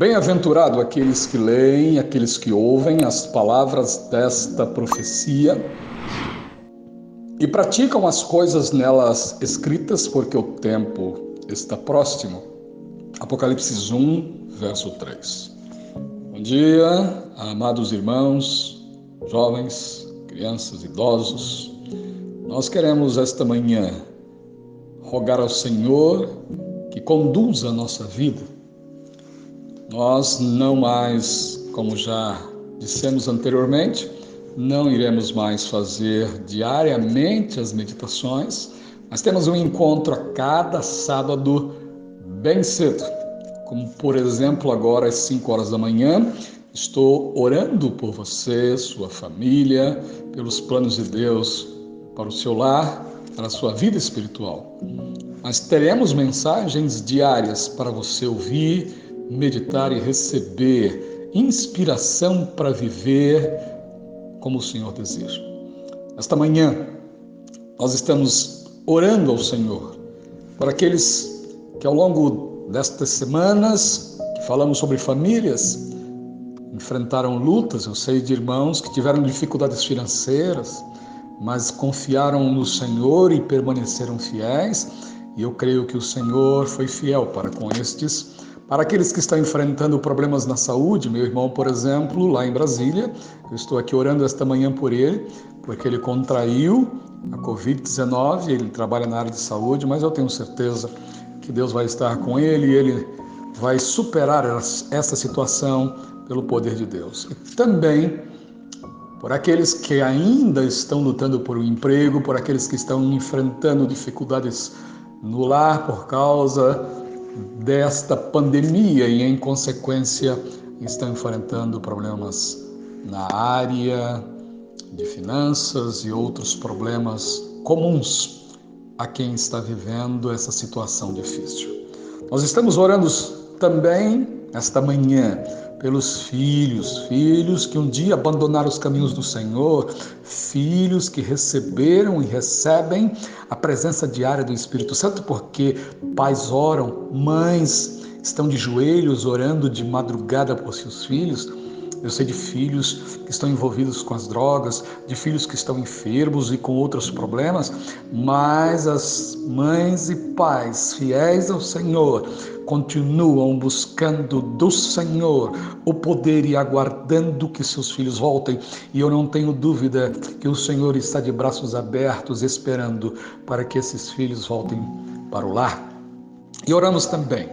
Bem-aventurado aqueles que leem, aqueles que ouvem as palavras desta profecia e praticam as coisas nelas escritas, porque o tempo está próximo. Apocalipse 1, verso 3. Bom dia, amados irmãos, jovens, crianças, idosos. Nós queremos esta manhã rogar ao Senhor que conduza a nossa vida. Nós não mais, como já dissemos anteriormente, não iremos mais fazer diariamente as meditações, mas temos um encontro a cada sábado bem cedo. Como, por exemplo, agora às 5 horas da manhã, estou orando por você, sua família, pelos planos de Deus para o seu lar, para a sua vida espiritual. Mas teremos mensagens diárias para você ouvir, meditar e receber inspiração para viver como o Senhor deseja. Esta manhã, nós estamos orando ao Senhor por aqueles que ao longo destas semanas que falamos sobre famílias, enfrentaram lutas. Eu sei de irmãos que tiveram dificuldades financeiras, mas confiaram no Senhor e permaneceram fiéis, e eu creio que o Senhor foi fiel para com estes. Para aqueles que estão enfrentando problemas na saúde, meu irmão, por exemplo, lá em Brasília, eu estou aqui orando esta manhã por ele, porque ele contraiu a Covid-19, ele trabalha na área de saúde, mas eu tenho certeza que Deus vai estar com ele e ele vai superar essa situação pelo poder de Deus. E também por aqueles que ainda estão lutando por um emprego, por aqueles que estão enfrentando dificuldades no lar por causa desta pandemia e, em consequência, estão enfrentando problemas na área de finanças e outros problemas comuns a quem está vivendo essa situação difícil. Nós estamos orando também esta manhã pelos filhos que um dia abandonaram os caminhos do Senhor, filhos que receberam e recebem a presença diária do Espírito Santo, porque pais oram, mães estão de joelhos orando de madrugada por seus filhos. Eu sei de filhos que estão envolvidos com as drogas, de filhos que estão enfermos e com outros problemas, mas as mães e pais fiéis ao Senhor continuam buscando do Senhor o poder e aguardando que seus filhos voltem. E eu não tenho dúvida que o Senhor está de braços abertos esperando para que esses filhos voltem para o lar. E oramos também,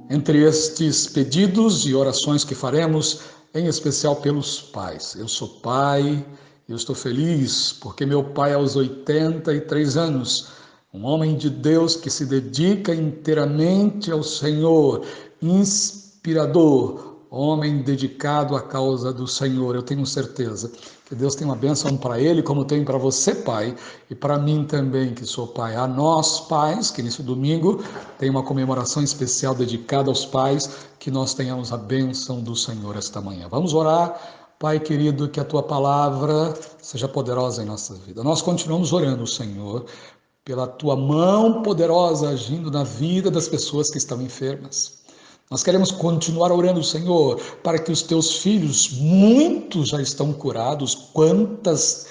entre estes pedidos e orações que faremos, em especial pelos pais. Eu sou pai, eu estou feliz porque meu pai, aos 83 anos, um homem de Deus que se dedica inteiramente ao Senhor, inspirador, homem dedicado à causa do Senhor. Eu tenho certeza que Deus tem uma bênção para ele, como tem para você, pai, e para mim também, que sou pai. A nós, pais, que nesse domingo tem uma comemoração especial dedicada aos pais, que nós tenhamos a bênção do Senhor esta manhã. Vamos orar. Pai querido, que a Tua palavra seja poderosa em nossa vida. Nós continuamos orando, Senhor, pela Tua mão poderosa agindo na vida das pessoas que estão enfermas. Nós queremos continuar orando, Senhor, para que os Teus filhos, muitos já estão curados. Quantas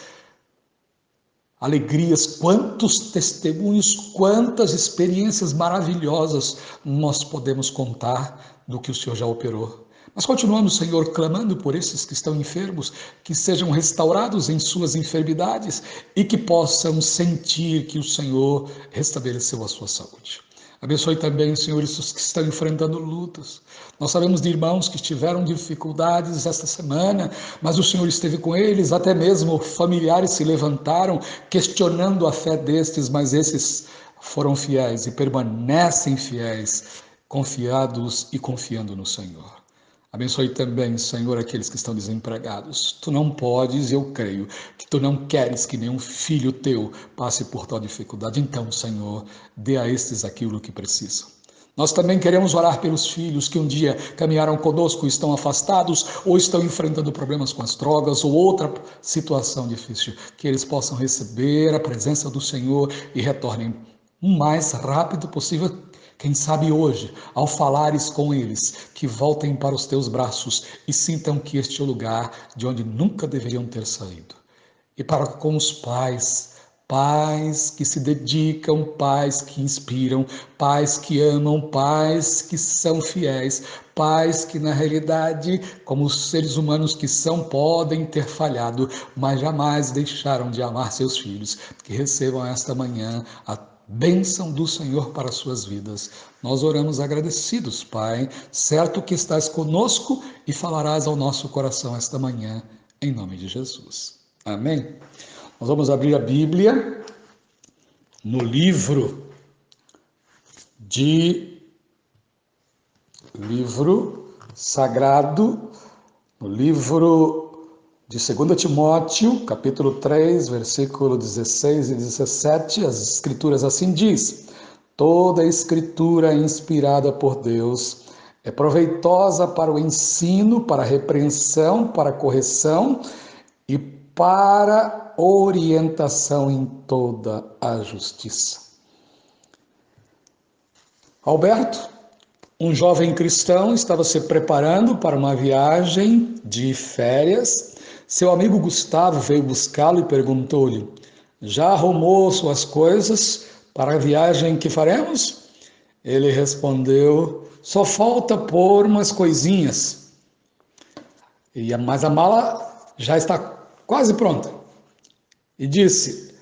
alegrias, quantos testemunhos, quantas experiências maravilhosas nós podemos contar do que o Senhor já operou. Mas continuamos, Senhor, clamando por esses que estão enfermos, que sejam restaurados em suas enfermidades e que possam sentir que o Senhor restabeleceu a sua saúde. Abençoe também, Senhor, esses que estão enfrentando lutas. Nós sabemos de irmãos que tiveram dificuldades esta semana, mas o Senhor esteve com eles, até mesmo familiares se levantaram questionando a fé destes, mas esses foram fiéis e permanecem fiéis, confiados e confiando no Senhor. Abençoe também, Senhor, aqueles que estão desempregados. Tu não podes, eu creio, que Tu não queres que nenhum filho Teu passe por tal dificuldade. Então, Senhor, dê a estes aquilo que precisam. Nós também queremos orar pelos filhos que um dia caminharam conosco, estão afastados ou estão enfrentando problemas com as drogas ou outra situação difícil. Que eles possam receber a presença do Senhor e retornem o mais rápido possível, Quem sabe hoje, ao falares com eles, que voltem para os teus braços e sintam que este é o lugar de onde nunca deveriam ter saído. E para com os pais, pais que se dedicam, pais que inspiram, pais que amam, pais que são fiéis, pais que na realidade, como os seres humanos que são, podem ter falhado, mas jamais deixaram de amar seus filhos, que recebam esta manhã a bênção do Senhor para as suas vidas. Nós oramos agradecidos, Pai, certo que estás conosco e falarás ao nosso coração esta manhã, em nome de Jesus. Amém? Nós vamos abrir a Bíblia no livro sagrado, no livro de 2 Timóteo, capítulo 3, versículo 16 e 17, as Escrituras assim diz: toda a Escritura inspirada por Deus é proveitosa para o ensino, para a repreensão, para a correção e para orientação em toda a justiça. Alberto, um jovem cristão, estava se preparando para uma viagem de férias. Seu amigo Gustavo veio buscá-lo e perguntou-lhe: já arrumou suas coisas para a viagem que faremos? Ele respondeu: só falta pôr umas coisinhas. Mas a mala já está quase pronta. E disse: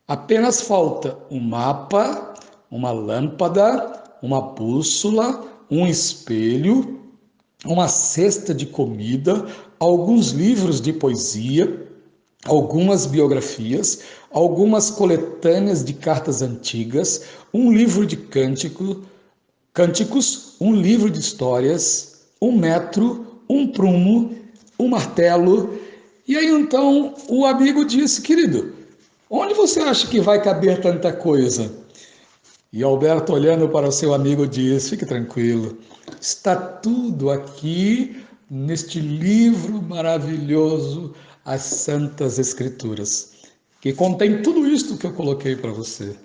apenas falta um mapa, uma lâmpada, uma bússola, um espelho, uma cesta de comida, alguns livros de poesia, algumas biografias, algumas coletâneas de cartas antigas, um livro de cânticos, um livro de histórias, um metro, um prumo, um martelo. E aí então o amigo disse: querido, onde você acha que vai caber tanta coisa? E Alberto, olhando para o seu amigo, disse: fique tranquilo, está tudo aqui neste livro maravilhoso, as Santas Escrituras, que contém tudo isto que eu coloquei para você.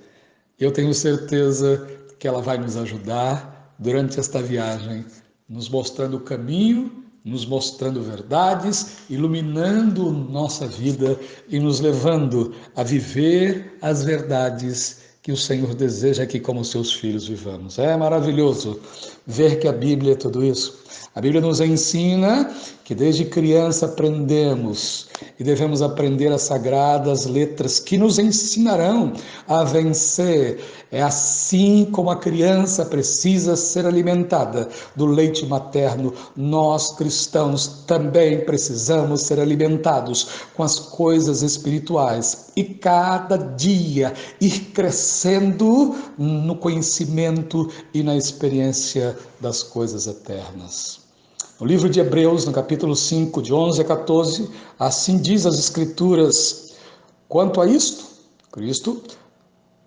Eu tenho certeza que ela vai nos ajudar durante esta viagem, nos mostrando o caminho, nos mostrando verdades, iluminando nossa vida e nos levando a viver as verdades que o Senhor deseja que, como seus filhos, vivamos. É maravilhoso ver que a Bíblia é tudo isso. A Bíblia nos ensina que desde criança aprendemos e devemos aprender as sagradas letras que nos ensinarão a vencer. É assim como a criança precisa ser alimentada do leite materno, nós cristãos também precisamos ser alimentados com as coisas espirituais e cada dia ir crescendo no conhecimento e na experiência das coisas eternas. No livro de Hebreus, no capítulo 5, de 11 a 14, assim diz as Escrituras: quanto a isto, Cristo,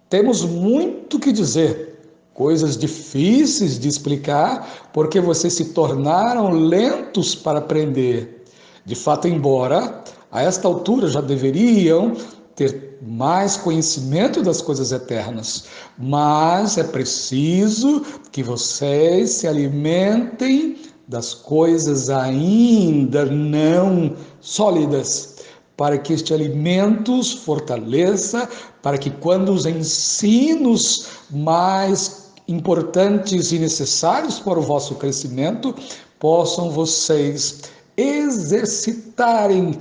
temos muito que dizer, coisas difíceis de explicar, porque vocês se tornaram lentos para aprender. De fato, embora a esta altura já deveriam ter mais conhecimento das coisas eternas, mas é preciso que vocês se alimentem das coisas ainda não sólidas, para que este alimento os fortaleça, para que quando os ensinos mais importantes e necessários para o vosso crescimento, possam vocês exercitarem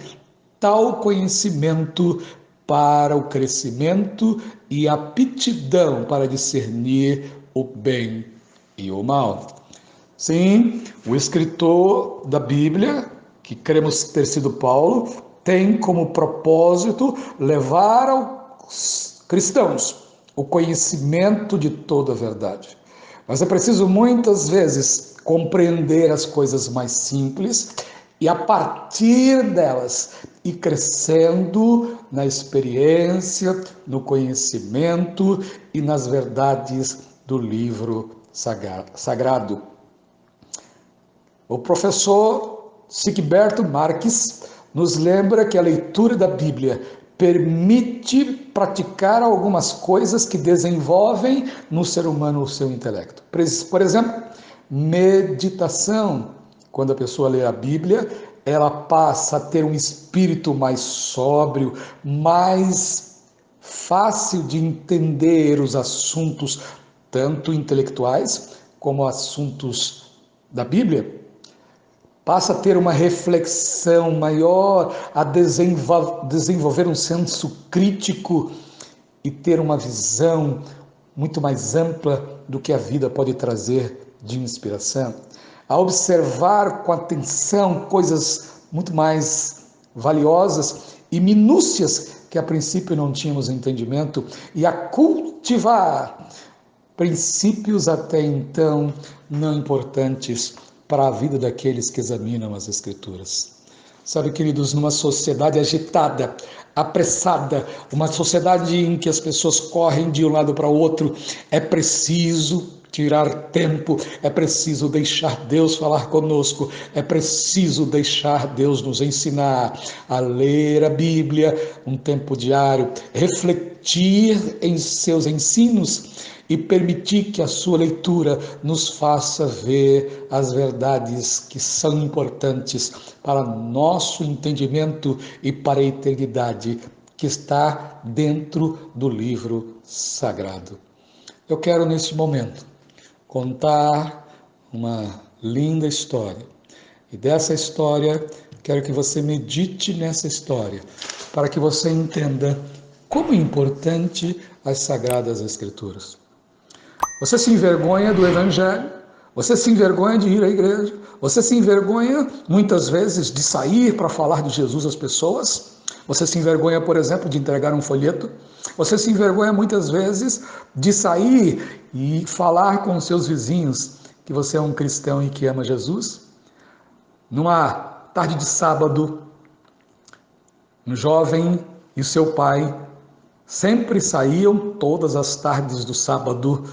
tal conhecimento para o crescimento e aptidão para discernir o bem e o mal. Sim, o escritor da Bíblia, que cremos ter sido Paulo, tem como propósito levar aos cristãos o conhecimento de toda a verdade. Mas é preciso muitas vezes compreender as coisas mais simples e a partir delas ir crescendo na experiência, no conhecimento e nas verdades do livro sagrado. O professor Sigberto Marques nos lembra que a leitura da Bíblia permite praticar algumas coisas que desenvolvem no ser humano o seu intelecto. Por exemplo, meditação. Quando a pessoa lê a Bíblia, ela passa a ter um espírito mais sóbrio, mais fácil de entender os assuntos, tanto intelectuais como assuntos da Bíblia. Passa a ter uma reflexão maior, a desenvolver um senso crítico e ter uma visão muito mais ampla do que a vida pode trazer de inspiração. A observar com atenção coisas muito mais valiosas e minúcias que a princípio não tínhamos entendimento, e a cultivar princípios até então não importantes para a vida daqueles que examinam as Escrituras. Sabe, queridos, numa sociedade agitada, apressada, uma sociedade em que as pessoas correm de um lado para o outro, é preciso tirar tempo, é preciso deixar Deus falar conosco, é preciso deixar Deus nos ensinar a ler a Bíblia, um tempo diário, refletir em seus ensinos e permitir que a sua leitura nos faça ver as verdades que são importantes para nosso entendimento e para a eternidade que está dentro do livro sagrado. Eu quero, neste momento, contar uma linda história. E dessa história, quero que você medite nessa história, para que você entenda como é importante as Sagradas Escrituras. Você se envergonha do Evangelho, você se envergonha de ir à igreja, você se envergonha, muitas vezes, de sair para falar de Jesus às pessoas, você se envergonha, por exemplo, de entregar um folheto, você se envergonha, muitas vezes, de sair e falar com seus vizinhos que você é um cristão e que ama Jesus. Numa tarde de sábado, um jovem e o seu pai sempre saíam todas as tardes do sábado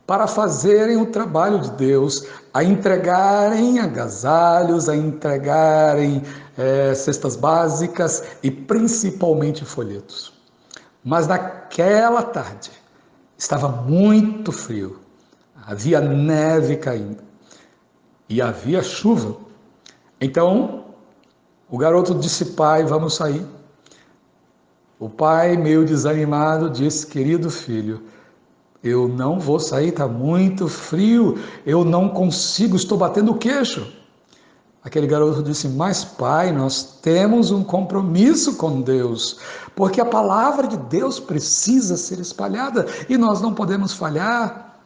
para fazerem o trabalho de Deus, a entregarem agasalhos, a entregarem cestas básicas e principalmente folhetos. Mas naquela tarde estava muito frio, havia neve caindo e havia chuva. Então o garoto disse: pai, vamos sair. O pai, meio desanimado, disse: querido filho, eu não vou sair, está muito frio, eu não consigo, estou batendo o queixo. Aquele garoto disse: mas pai, nós temos um compromisso com Deus, porque a palavra de Deus precisa ser espalhada e nós não podemos falhar.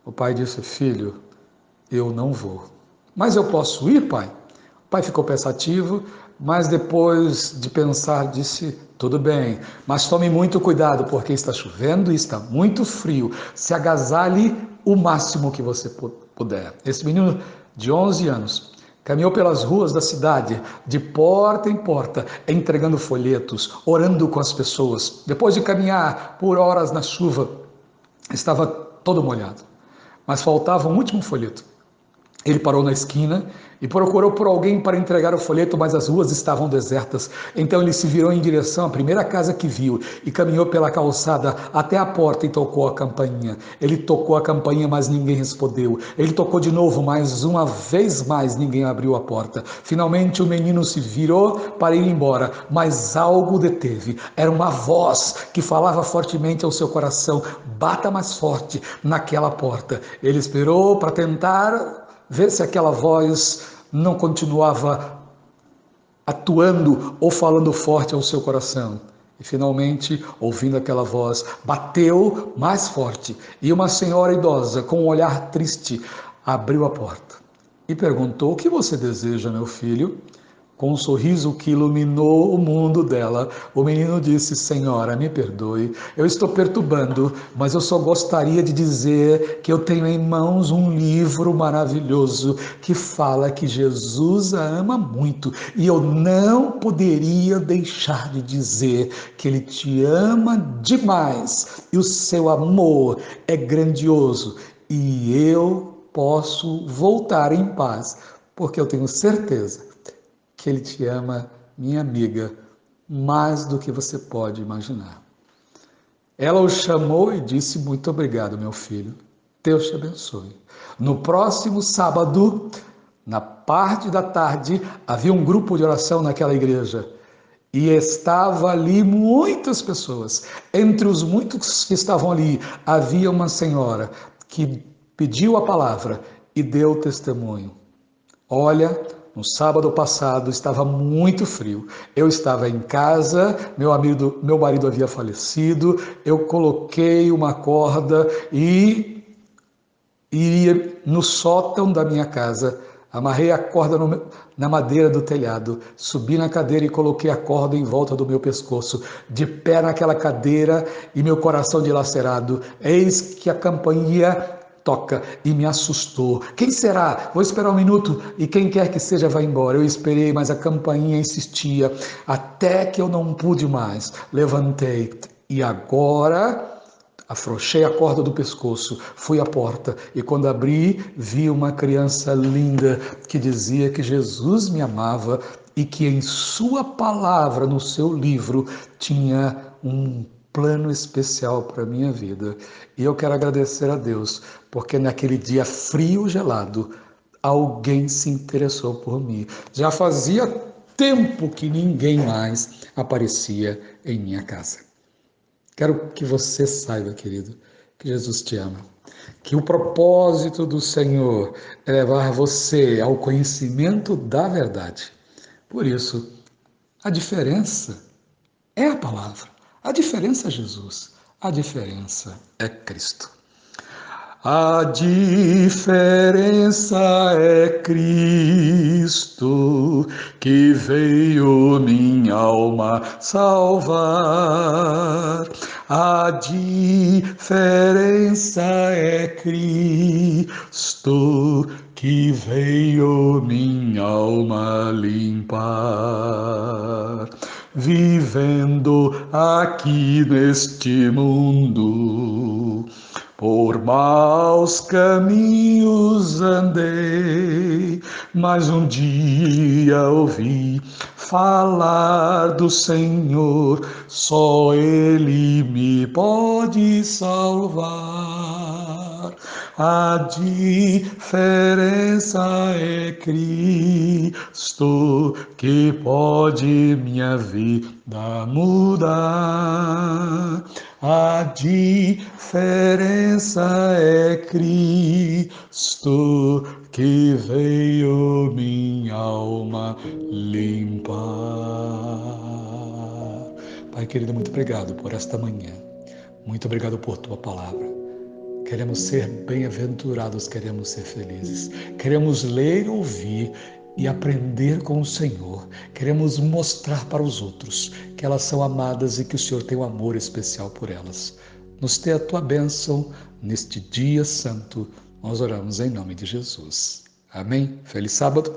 O pai disse: filho, eu não vou. Mas eu posso ir, pai? O pai ficou pensativo, mas depois de pensar disse: tudo bem, mas tome muito cuidado, porque está chovendo e está muito frio. Se agasalhe o máximo que você puder. Esse menino de 11 anos caminhou pelas ruas da cidade, de porta em porta, entregando folhetos, orando com as pessoas. Depois de caminhar por horas na chuva, estava todo molhado, mas faltava um último folheto. Ele parou na esquina e procurou por alguém para entregar o folheto, mas as ruas estavam desertas. Então ele se virou em direção à primeira casa que viu e caminhou pela calçada até a porta e tocou a campainha. Ele tocou a campainha, mas ninguém respondeu. Ele tocou de novo, mas uma vez mais ninguém abriu a porta. Finalmente o menino se virou para ir embora, mas algo o deteve. Era uma voz que falava fortemente ao seu coração: bata mais forte naquela porta. Ele esperou para tentar ver se aquela voz não continuava atuando ou falando forte ao seu coração. E finalmente, ouvindo aquela voz, bateu mais forte. E uma senhora idosa, com um olhar triste, abriu a porta e perguntou: o que você deseja, meu filho? Com um sorriso que iluminou o mundo dela, o menino disse: senhora, me perdoe, eu estou perturbando, mas eu só gostaria de dizer que eu tenho em mãos um livro maravilhoso que fala que Jesus a ama muito, e eu não poderia deixar de dizer que ele te ama demais, e o seu amor é grandioso, e eu posso voltar em paz, porque eu tenho certeza que ele te ama, minha amiga, mais do que você pode imaginar. Ela o chamou e disse: muito obrigado, meu filho. Deus te abençoe. No próximo sábado, na parte da tarde, havia um grupo de oração naquela igreja. E estava ali muitas pessoas. Entre os muitos que estavam ali, havia uma senhora que pediu a palavra e deu testemunho. Olha, no sábado passado estava muito frio. Eu estava em casa, meu marido havia falecido. Eu coloquei uma corda e iria no sótão da minha casa. Amarrei a corda na madeira do telhado, subi na cadeira e coloquei a corda em volta do meu pescoço, de pé naquela cadeira e meu coração dilacerado. Eis que a campainha toca e me assustou. Quem será? Vou esperar um minuto e quem quer que seja vai embora. Eu esperei, mas a campainha insistia até que eu não pude mais. Levantei e agora afrouxei a corda do pescoço, fui à porta e quando abri, vi uma criança linda que dizia que Jesus me amava e que em sua palavra, no seu livro, tinha um plano especial para a minha vida. E eu quero agradecer a Deus, porque naquele dia frio, gelado, alguém se interessou por mim. Já fazia tempo que ninguém mais aparecia em minha casa. Quero que você saiba, querido, que Jesus te ama, que o propósito do Senhor é levar você ao conhecimento da verdade. Por isso, a diferença é a palavra, a diferença é Jesus, a diferença é Cristo. A diferença é Cristo que veio minha alma salvar. A diferença é Cristo que veio minha alma limpar. Vivendo aqui neste mundo, por maus caminhos andei, mas um dia ouvi falar do Senhor, só Ele me pode salvar. A diferença é Cristo que pode minha vida mudar. A diferença é Cristo que veio minha alma limpar. Pai querido, muito obrigado por esta manhã. Muito obrigado por tua palavra. Queremos ser bem-aventurados, queremos ser felizes. Queremos ler, ouvir e aprender com o Senhor. Queremos mostrar para os outros que elas são amadas e que o Senhor tem um amor especial por elas. Nos dê a tua bênção neste dia santo. Nós oramos em nome de Jesus. Amém? Feliz sábado.